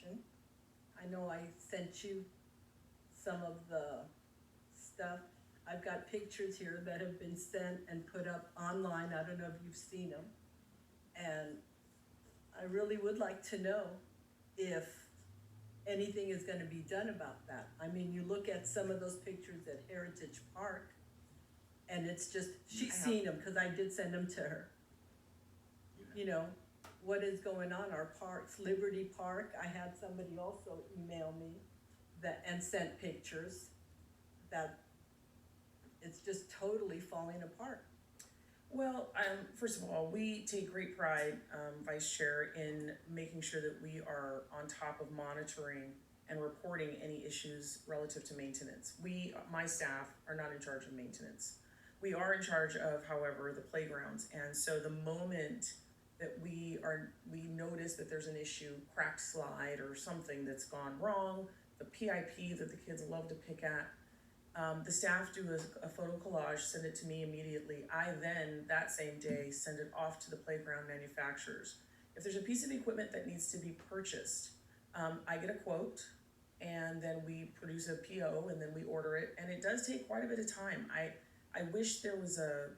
information. I know I sent you some of the stuff. I've got pictures here that have been sent and put up online. I don't know if you've seen them. And I really would like to know if anything is going to be done about that. I mean, you look at some of those pictures at Heritage Park, and it's just, she's seen them because I did send them to her. You know, what is going on, our parks, Liberty Park, I had somebody also email me that, and sent pictures, that it's just totally falling apart. Well, first of all, we take great pride, Vice Chair, in making sure that we are on top of monitoring and reporting any issues relative to maintenance. My staff, are not in charge of maintenance. We are in charge of, however, the playgrounds, and so the moment that we notice that there's an issue, cracked slide or something that's gone wrong, the PIP that the kids love to pick at, the staff do a photo collage, send it to me immediately. I then, that same day, send it off to the playground manufacturers. If there's a piece of equipment that needs to be purchased, I get a quote, and then we produce a PO, and then we order it, and it does take quite a bit of time. I wish there was a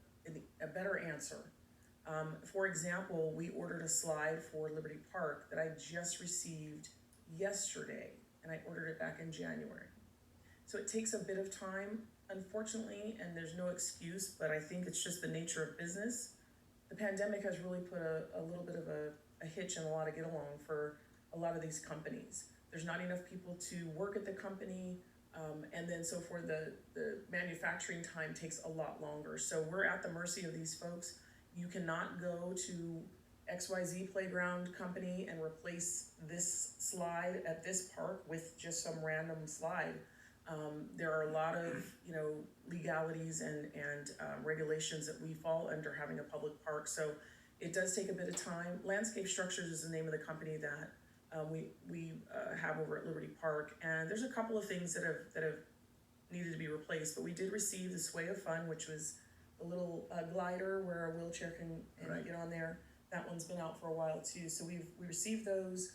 better answer. For example, we ordered a slide for Liberty Park that I just received yesterday, and I ordered it back in January. So it takes a bit of time, unfortunately, and there's no excuse, but I think it's just the nature of business. The pandemic has really put a little bit of a hitch and a lot of get along for a lot of these companies. There's not enough people to work at the company, and then so for the manufacturing time takes a lot longer. So we're at the mercy of these folks. You cannot go to XYZ playground company and replace this slide at this park with just some random slide. There are a lot of, legalities and regulations that we fall under having a public park, so it does take a bit of time. Landscape Structures is the name of the company that we have over at Liberty Park, and there's a couple of things that have needed to be replaced, but we did receive the Sway of Fun, which was a little glider where a wheelchair can get on there. That one's been out for a while too, so we received those.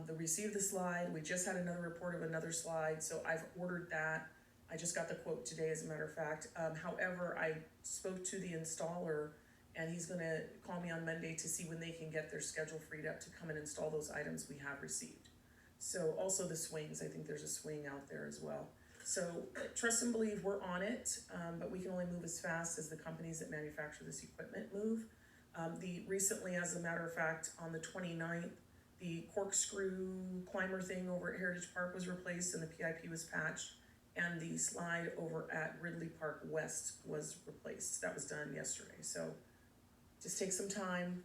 They received the slide. We just had another report of another slide, so I've ordered that. I just got the quote today, as a matter of fact. However, I spoke to the installer, and he's gonna call me on Monday to see when they can get their schedule freed up to come and install those items we have received. So also the swings, I think there's a swing out there as well. So trust and believe we're on it, but we can only move as fast as the companies that manufacture this equipment move. Recently, as a matter of fact, on the 29th, the corkscrew climber thing over at Heritage Park was replaced and the PIP was patched, and the slide over at Ridley Park West was replaced. That was done yesterday. So just take some time.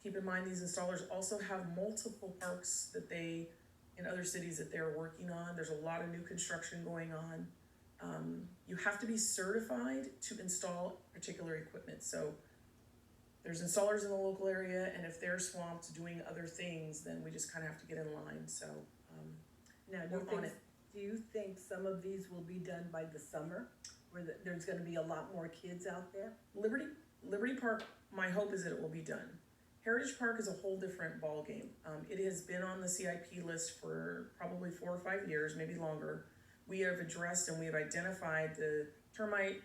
Keep in mind these installers also have multiple parks that in other cities that they're working on. There's a lot of new construction going on. You have to be certified to install particular equipment. So there's installers in the local area, and if they're swamped doing other things, then we just kind of have to get in line. So now, do you think some of these will be done by the summer, where there's going to be a lot more kids out there? Liberty Park, my hope is that it will be done. Heritage Park is a whole different ballgame. It has been on the CIP list for probably 4 or 5 years, maybe longer. We have addressed and we have identified the termite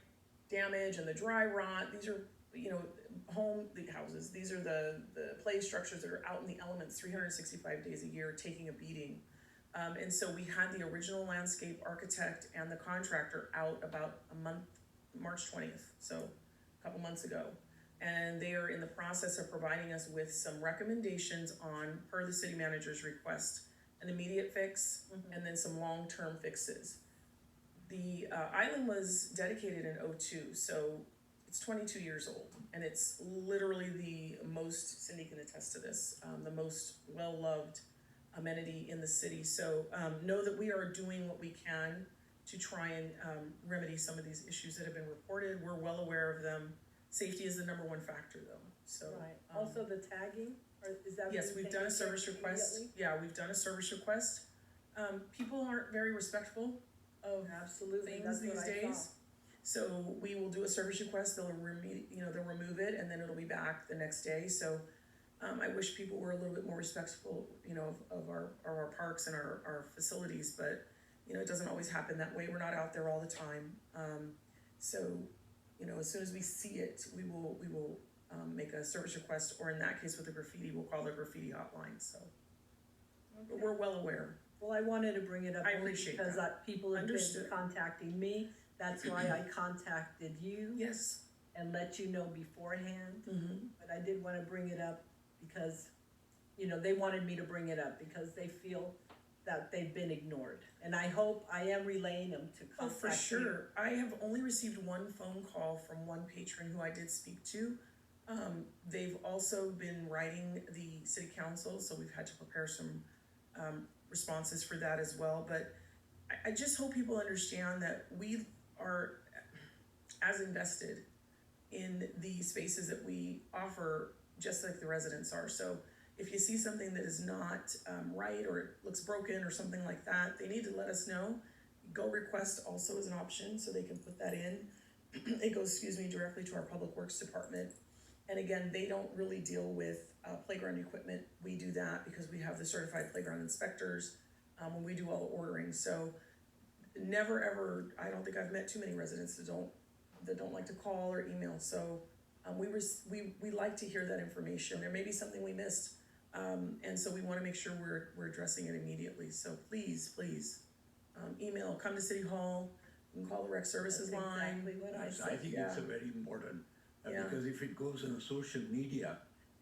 damage and the dry rot. These are, the houses. These are the play structures that are out in the elements 365 days a year, taking a beating. And so we had the original landscape architect and the contractor out about March 20th, so a couple months ago. And they are in the process of providing us with some recommendations on, per the city manager's request, an immediate fix and then some long-term fixes. The island was dedicated in '02, so it's 22 years old, and it's literally the most, Cindy can attest to this, the most well-loved amenity in the city. So know that we are doing what we can to try and remedy some of these issues that have been reported. We're well aware of them. Safety is the number one factor, though. So right. Also the tagging, or is that? Yes, we've done a service request. Yeah, we've done a service request. People aren't very respectful of things these days. So we will do a service request. They'll remove it, and then it'll be back the next day. So I wish people were a little bit more respectful, you know, of our parks and our facilities, but, you know, it doesn't always happen that way. We're not out there all the time. So, you know, as soon as we see it, we will make a service request, or in that case with the graffiti, we'll call the graffiti hotline, so. But we're well aware. Well, I wanted to bring it up I only appreciate because that. people have been Understood. contacting me. That's why I contacted you Yes. and let you know beforehand. Mm-hmm. But I did wanna bring it up because, you know, they wanted me to bring it up because they feel that they've been ignored. And I hope I am relaying them to Oh, for contact you. sure. I have only received one phone call from one patron who I did speak to. They've also been writing the city council, so we've had to prepare some responses for that as well. But I just hope people understand that we are as invested in the spaces that we offer, just like the residents are. So if you see something that is not right, or it looks broken or something like that, they need to let us know. Go request also is an option, so they can put that in. It goes, directly to our public works department. And again, they don't really deal with playground equipment. We do that because we have the certified playground inspectors when we do all the ordering. So never ever, I don't think I've met too many residents that don't like to call or email. So we like to hear that information. There may be something we missed, and so we want to make sure we're addressing it immediately. So please email, come to City Hall, you can call the rec services That's line. exactly what I Yes, said. I think Yeah. it's a very important, Yeah. because if it goes on social media,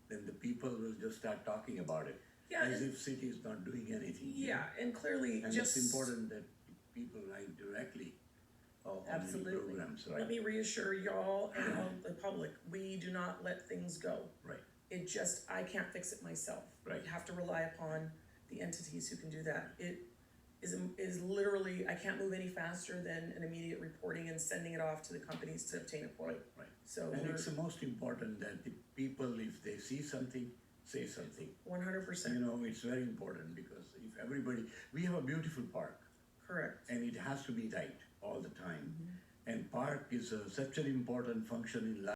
then the people will just start talking about it, Yeah, as and- if city is not doing anything. Yeah, and clearly, And just it's important that people write directly on any Absolutely. programs, let right? me reassure y'all and all the public, we do not let things go. Right, It just, I can't fix it myself. Right. We have to rely upon the entities who can do that. It is literally, I can't move any faster than an immediate reporting and sending it off to the companies to obtain a quote. right. So And we're it's the most important that the people, if they see something, say something. 100% You know, it's very important, because if everybody, we have a beautiful park, correct. and it has to be right all the time. And park is such an important function in life.